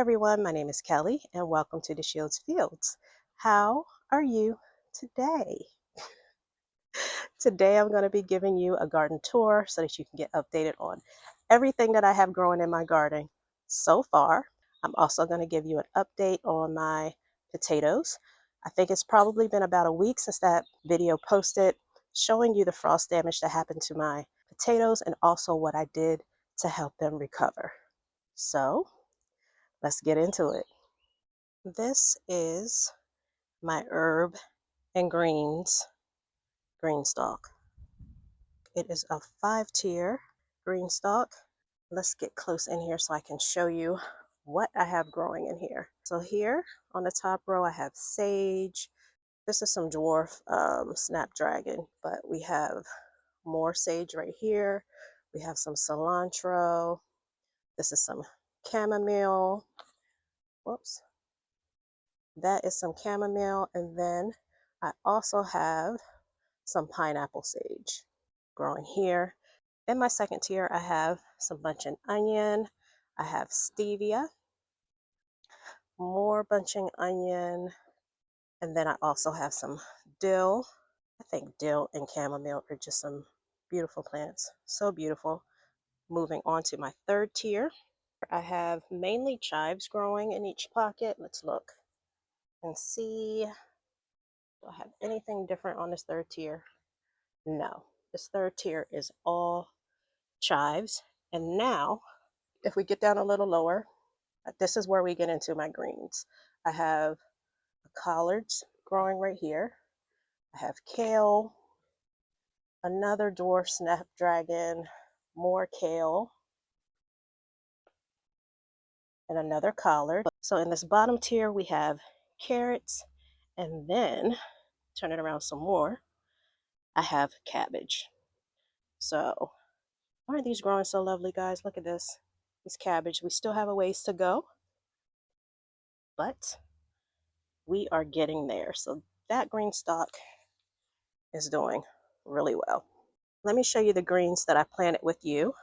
everyone, my name is Kelly and welcome to DeShields Fields. How are you today? Today I'm going to be giving you a garden tour so that you can get updated on everything that I have growing in my garden so far. I'm also going to give you an update on my potatoes. I think it's probably been about a week since that video posted showing you the frost damage that happened to my potatoes and also what I did to help them recover. So let's get into it. This is my herb and greens green stalk. It is a 5-tier green stalk. Let's get close in here so I can show you what I have growing in here. So here on the top row I have sage. This is some dwarf snapdragon, but we have more sage right here. We have some cilantro. This is some chamomile. Whoops. That is some chamomile, and then I also have some pineapple sage growing here. In my second tier, I have some bunching onion. I have stevia, more bunching onion, and then I also have some dill. I think dill and chamomile are just some beautiful plants. So beautiful. Moving on to my third tier, I have mainly chives growing in each pocket. Let's look and see. Do I have anything different on this third tier? No. This third tier is all chives. And now, if we get down a little lower, this is where we get into my greens. I have collards growing right here. I have kale, another dwarf snapdragon, more kale, and another collard. So in this bottom tier, we have carrots, and then, turn it around some more, I have cabbage. So, aren't these growing so lovely, guys? Look at this. This cabbage. We still have a ways to go, but we are getting there. So that green stalk is doing really well. Let me show you the greens that I planted with you.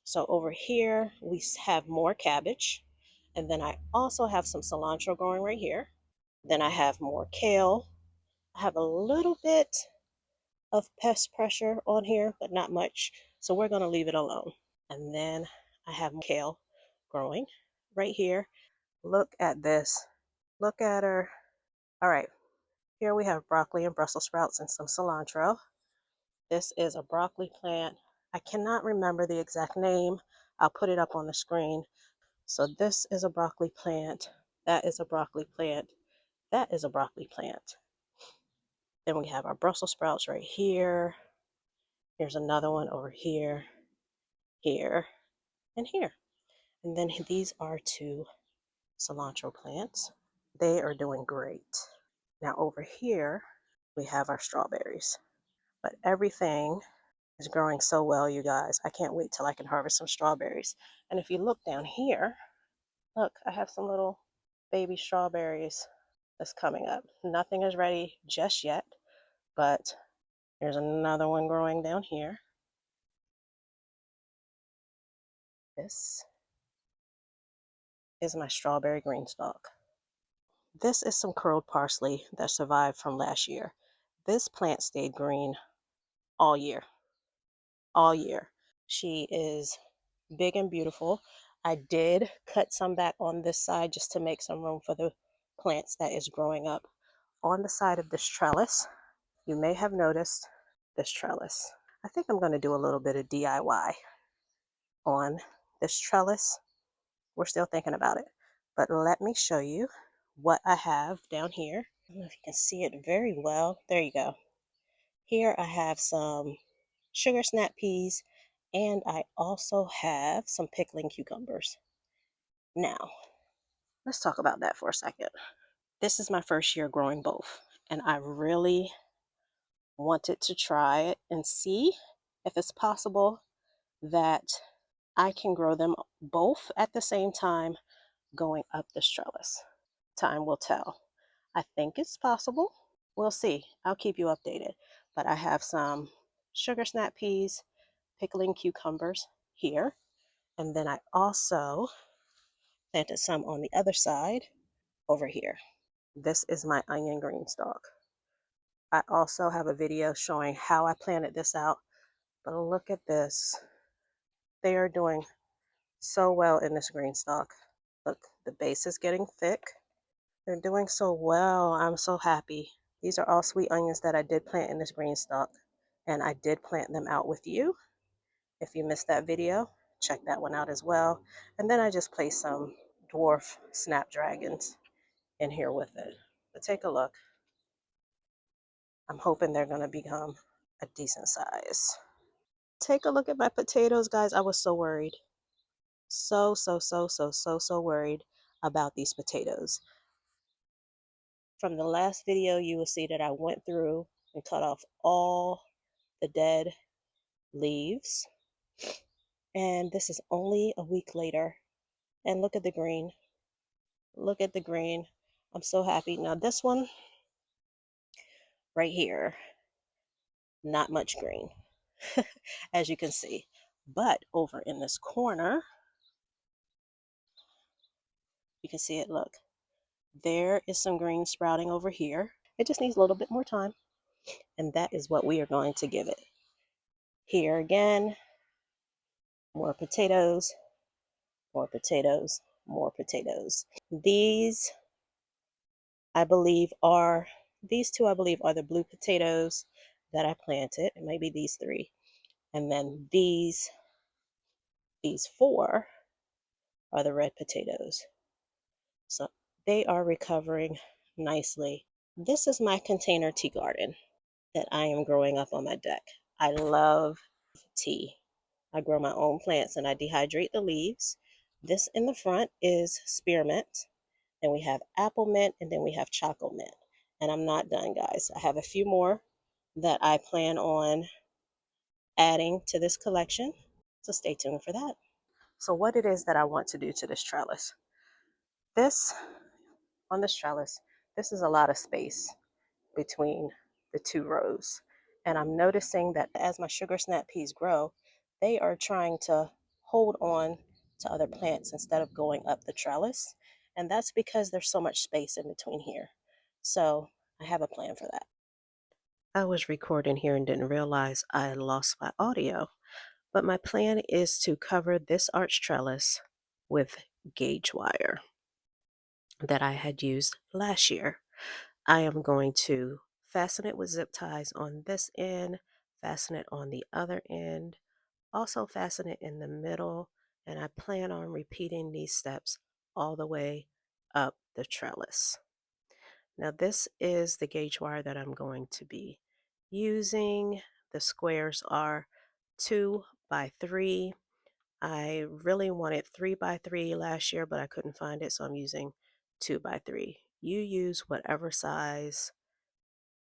So over here, we have more cabbage. And then I also have some cilantro growing right here. Then I have more kale. I have a little bit of pest pressure on here, but not much. So we're going to leave it alone. And then I have kale growing right here. Look at this. Look at her. All right. Here we have broccoli and Brussels sprouts and some cilantro. This is a broccoli plant. I cannot remember the exact name. I'll put it up on the screen. So this is a broccoli plant. That is a broccoli plant. That is a broccoli plant. Then we have our Brussels sprouts right here. Here's another one over here, here, and here. And then these are 2 cilantro plants. They are doing great. Now over here, we have our strawberries. But everything is growing so well, you guys. I can't wait till I can harvest some strawberries. And if you look down here, look, I have some little baby strawberries that's coming up. Nothing is ready just yet, but there's another one growing down here. This is my strawberry green stalk. This is some curled parsley that survived from last year. This plant stayed green all year. All year. She is big and beautiful. I did cut some back on this side just to make some room for the plants that is growing up on the side of this trellis. You may have noticed this trellis. I think I'm going to do a little bit of DIY on this trellis. We're still thinking about it, but let me show you what I have down here. I don't know if you can see it very well. There you go. Here I have some sugar snap peas, and I also have some pickling cucumbers. Now, let's talk about that for a second. This is my first year growing both, and I really wanted to try it and see if it's possible that I can grow them both at the same time going up this trellis. Time will tell. I think it's possible. We'll see. I'll keep you updated. But I have some sugar snap peas, pickling cucumbers here. And then I also planted some on the other side over here. This is my onion green stalk. I also have a video showing how I planted this out, but look at this. They are doing so well in this green stalk. Look, the base is getting thick. They're doing so well. I'm so happy. These are all sweet onions that I did plant in this green stalk, and I did plant them out with you. If you missed that video, check that one out as well. And then I just placed some dwarf snapdragons in here with it. But take a look. I'm hoping they're going to become a decent size. Take a look at my potatoes, guys. I was so worried. So worried about these potatoes. From the last video, you will see that I went through and cut off all the dead leaves. And this is only a week later. And look at the green. Look at the green. I'm so happy. Now this one right here, not much green, as you can see. But over in this corner, you can see it, look. There is some green sprouting over here. It just needs a little bit more time. And that is what we are going to give it. Here again, more potatoes, more potatoes, more potatoes. These two, I believe, are the blue potatoes that I planted. It might be these three. And then these four are the red potatoes. So they are recovering nicely. This is my container tea garden that I am growing up on my deck. I love tea. I grow my own plants and I dehydrate the leaves. This in the front is spearmint. Then we have apple mint, and then we have chocolate mint. And I'm not done, guys. I have a few more that I plan on adding to this collection. So stay tuned for that. So what it is that I want to do to this trellis. On this trellis, this is a lot of space between the two rows. And I'm noticing that as my sugar snap peas grow, they are trying to hold on to other plants instead of going up the trellis. And that's because there's so much space in between here. So I have a plan for that. I was recording here and didn't realize I lost my audio, but my plan is to cover this arch trellis with gauge wire that I had used last year. I am going to fasten it with zip ties on this end, fasten it on the other end, also fasten it in the middle, and I plan on repeating these steps all the way up the trellis. Now this is the gauge wire that I'm going to be using. The squares are 2 by 3. I really wanted 3 by 3 last year, but I couldn't find it, so I'm using 2 by 3. You use whatever size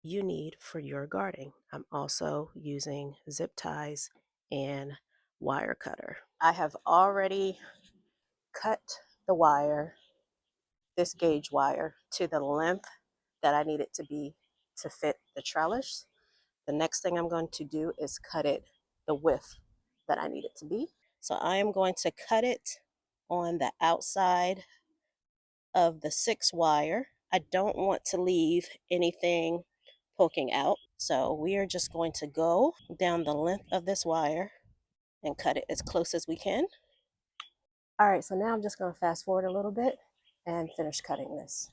you need for your garden. I'm also using zip ties and wire cutter. I have already cut the wire, this gauge wire, to the length that I need it to be to fit the trellis. The next thing I'm going to do is cut it the width that I need it to be. So I am going to cut it on the outside of the 6 wire. I don't want to leave anything poking out. So we are just going to go down the length of this wire and cut it as close as we can. All right, so now I'm just going to fast forward a little bit and finish cutting this.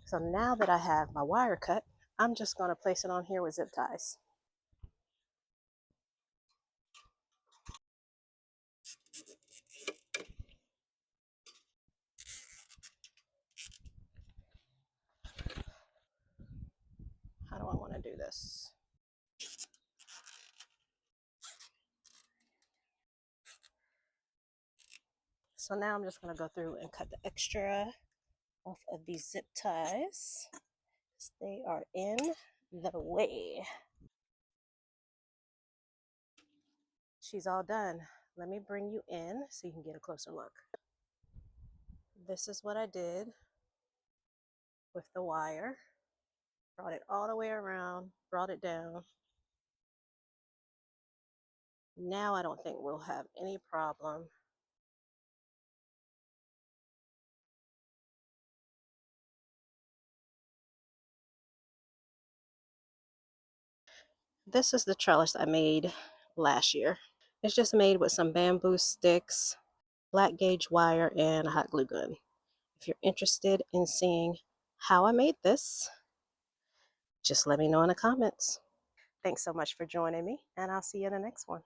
So now that I have my wire cut, I'm just going to place it on here with zip ties. How do I want to do this? So now I'm just going to go through and cut the extra off of these zip ties. They are in the way. She's all done. Let me bring you in so you can get a closer look. This is what I did with the wire. Brought it all the way around, brought it down. Now I don't think we'll have any problem. This is the trellis I made last year. It's just made with some bamboo sticks, black gauge wire, and a hot glue gun. If you're interested in seeing how I made this, just let me know in the comments. Thanks so much for joining me, and I'll see you in the next one.